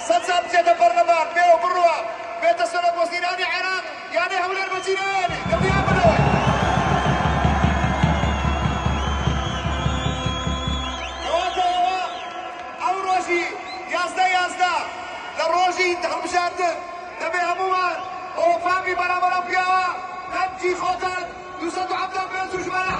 سەد پەرلەمان پێوە بڕوە بێتە سەرۆک وەزیرانی عێراق یانێ هەولێر بەجیرێنێ دەبیان بنەوە کەواتە ئێوە ئەو ڕۆژی 11 لە ڕۆژی هەڵبژاردن دەبێ هەموومان ئەوە فامی بەرامبەر ئەم پیاوە هەرچی خۆتان 275 ژمارە